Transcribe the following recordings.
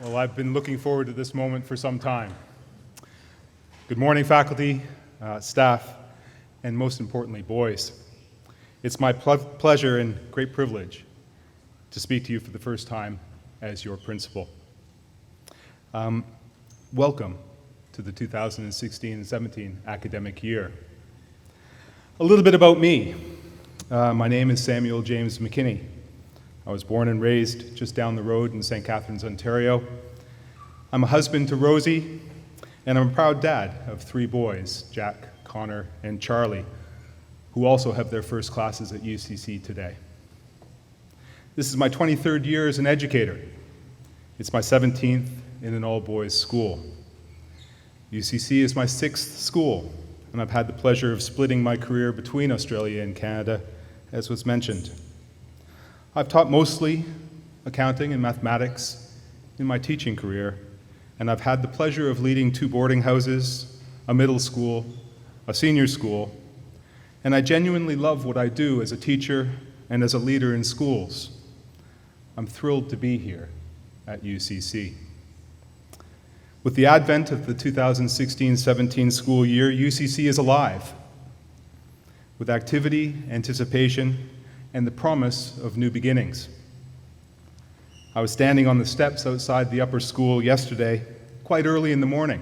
Well, I've been looking forward to this moment for some time. Good morning, faculty, staff, and most importantly, boys. It's my pleasure and great privilege to speak to you for the first time as your principal. Welcome to the 2016-17 academic year. A little bit about me. My name is Samuel James McKinney. I was born and raised just down the road in St. Catharines, Ontario. I'm a husband to Rosie, and I'm a proud dad of 3 boys, Jack, Connor, and Charlie, who also have their first classes at UCC today. This is my 23rd year as an educator. It's my 17th in an all-boys school. UCC is my 6th school, and I've had the pleasure of splitting my career between Australia and Canada, as was mentioned. I've taught mostly accounting and mathematics in my teaching career, and I've had the pleasure of leading 2 boarding houses, a middle school, a senior school, and I genuinely love what I do as a teacher and as a leader in schools. I'm thrilled to be here at UCC. With the advent of the 2016-17 school year, UCC is alive with activity, anticipation, and the promise of new beginnings. I was standing on the steps outside the upper school yesterday, quite early in the morning,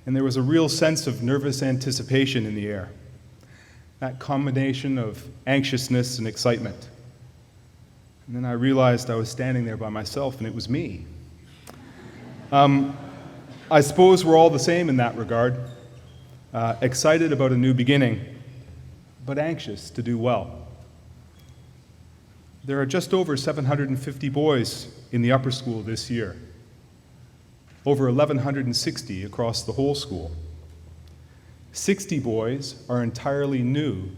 and there was a real sense of nervous anticipation in the air, that combination of anxiousness and excitement. And then I realized I was standing there by myself, and it was me. I suppose we're all the same in that regard, excited about a new beginning, but anxious to do well. There are just over 750 boys in the upper school this year, over 1,160 across the whole school. 60 boys are entirely new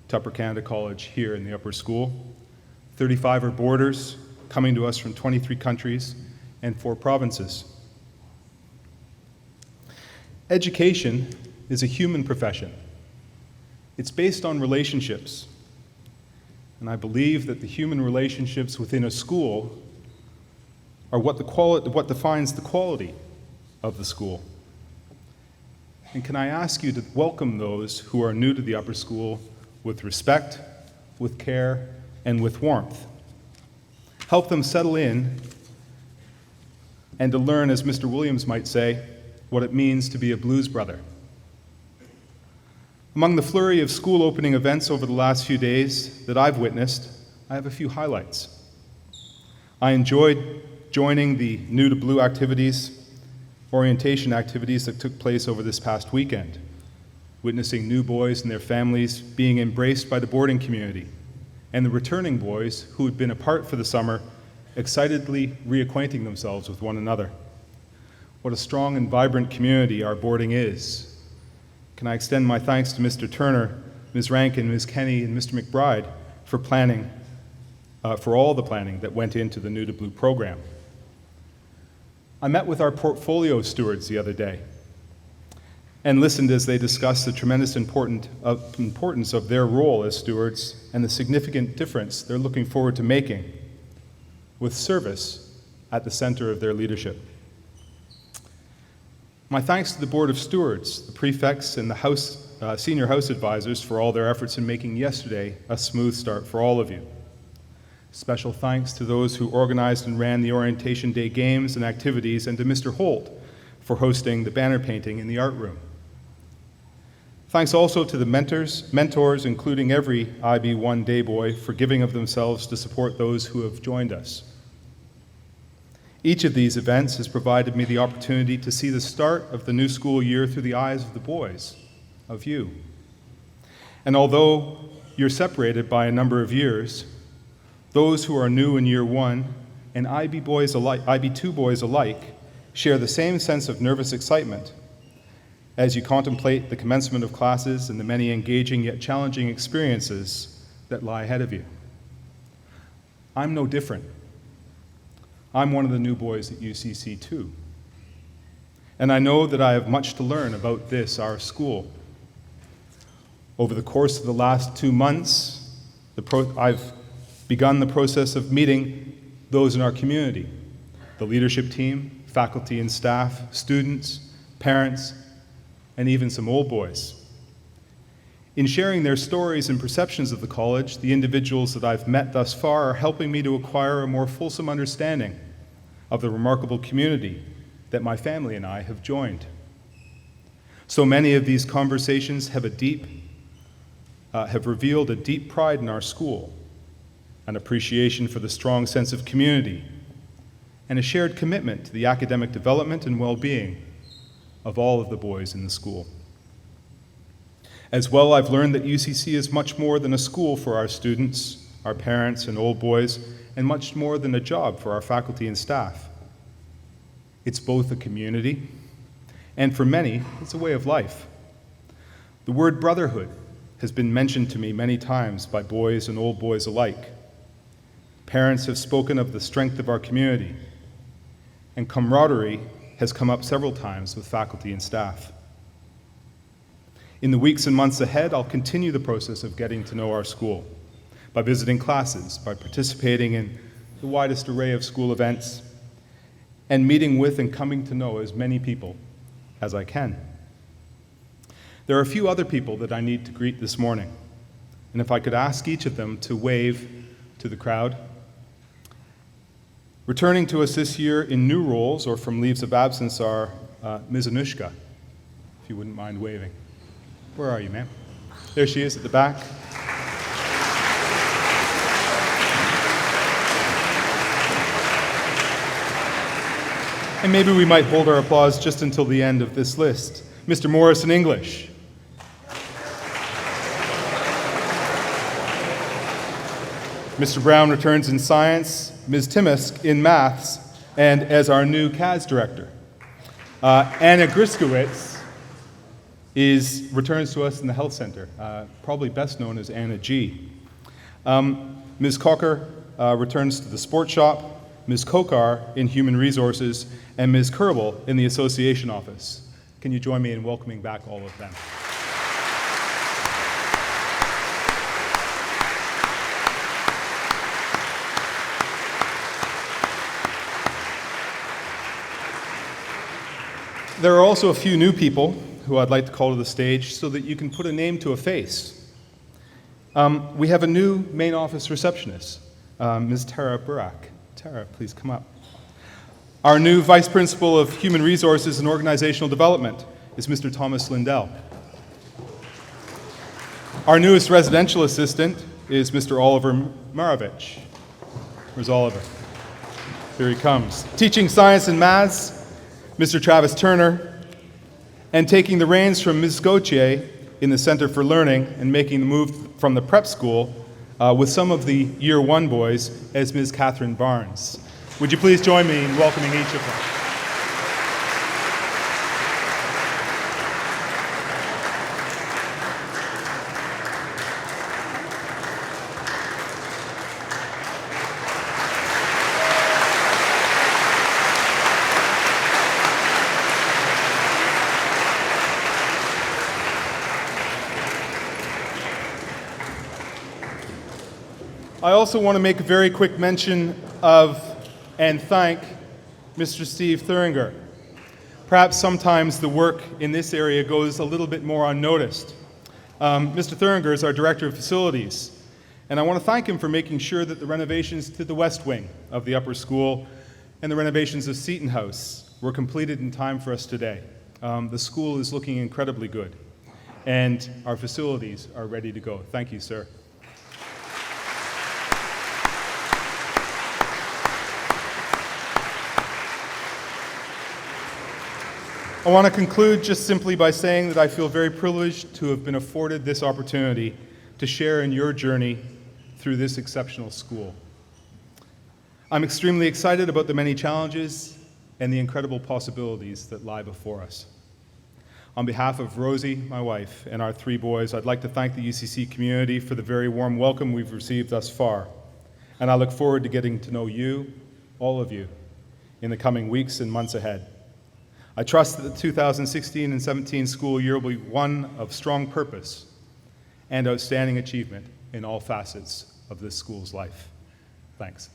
to Upper Canada College here in the upper school. 35 are boarders coming to us from 23 countries and 4 provinces. Education is a human profession. It's based on relationships. And I believe that the human relationships within a school are what defines the quality of the school. And can I ask you to welcome those who are new to the upper school with respect, with care, and with warmth. Help them settle in and to learn, as Mr. Williams might say, what it means to be a blues brother. Among the flurry of school opening events over the last few days that I've witnessed, I have a few highlights. I enjoyed joining the New to Blue activities, orientation activities that took place over this past weekend, witnessing new boys and their families being embraced by the boarding community, and the returning boys who had been apart for the summer excitedly reacquainting themselves with one another. What a strong and vibrant community our boarding is. Can I extend my thanks to Mr. Turner, Ms. Rankin, Ms. Kenny, and Mr. McBride for planning, for all the planning that went into the New to Blue program. I met with our portfolio stewards the other day and listened as they discussed the tremendous importance of their role as stewards and the significant difference they're looking forward to making with service at the center of their leadership. My thanks to the Board of Stewards, the prefects, and the senior house advisors for all their efforts in making yesterday a smooth start for all of you. Special thanks to those who organized and ran the Orientation Day games and activities, and to Mr. Holt for hosting the banner painting in the art room. Thanks also to the mentors, including every IB1 day boy, for giving of themselves to support those who have joined us. Each of these events has provided me the opportunity to see the start of the new school year through the eyes of the boys, of you. And although you're separated by a number of years, those who are new in year 1 and IB2 boys alike share the same sense of nervous excitement as you contemplate the commencement of classes and the many engaging yet challenging experiences that lie ahead of you. I'm no different. I'm one of the new boys at UCC too. And I know that I have much to learn about this, our school. Over the course of the last 2 months, I've begun the process of meeting those in our community, the leadership team, faculty and staff, students, parents, and even some old boys. In sharing their stories and perceptions of the college, the individuals that I've met thus far are helping me to acquire a more fulsome understanding of the remarkable community that my family and I have joined. So many of these conversations have revealed a deep pride in our school, an appreciation for the strong sense of community, and a shared commitment to the academic development and well-being of all of the boys in the school. As well, I've learned that UCC is much more than a school for our students, our parents, and old boys, and much more than a job for our faculty and staff. It's both a community, and for many, it's a way of life. The word brotherhood has been mentioned to me many times by boys and old boys alike. Parents have spoken of the strength of our community, and camaraderie has come up several times with faculty and staff. In the weeks and months ahead, I'll continue the process of getting to know our school by visiting classes, by participating in the widest array of school events, and meeting with and coming to know as many people as I can. There are a few other people that I need to greet this morning, and if I could ask each of them to wave to the crowd. Returning to us this year in new roles or from leaves of absence are Ms. Anushka, if you wouldn't mind waving. Where are you, ma'am? There she is at the back. And maybe we might hold our applause just until the end of this list. Mr. Morris in English. Mr. Brown returns in science, Ms. Timisk in maths, and as our new CAS director. Anna Griskowitz returns to us in the health center, probably best known as Anna G. Ms. Cocker returns to the sports shop, Ms. Kokar in human resources, and Ms. Kerbel in the association office. Can you join me in welcoming back all of them? There are also a few new people who I'd like to call to the stage so that you can put a name to a face. We have a new main office receptionist, Ms. Tara Burak. Tara, please come up. Our new Vice Principal of Human Resources and Organizational Development is Mr. Thomas Lindell. Our newest residential assistant is Mr. Oliver Maravich. Where's Oliver? Here he comes. Teaching science and maths, Mr. Travis Turner, and taking the reins from Ms. Gauthier in the Center for Learning and making the move from the prep school with some of the Year 1 boys as Ms. Catherine Barnes. Would you please join me in welcoming each of them? I also want to make a very quick mention of and thank Mr. Steve Thuringer. Perhaps sometimes the work in this area goes a little bit more unnoticed. Mr. Thuringer is our Director of Facilities, and I want to thank him for making sure that the renovations to the west wing of the upper school and the renovations of Seton House were completed in time for us today. The school is looking incredibly good, and our facilities are ready to go. Thank you, sir. I want to conclude just simply by saying that I feel very privileged to have been afforded this opportunity to share in your journey through this exceptional school. I'm extremely excited about the many challenges and the incredible possibilities that lie before us. On behalf of Rosie, my wife, and our 3 boys, I'd like to thank the UCC community for the very warm welcome we've received thus far. And I look forward to getting to know you, all of you, in the coming weeks and months ahead. I trust that the 2016 and 17 school year will be one of strong purpose and outstanding achievement in all facets of this school's life. Thanks.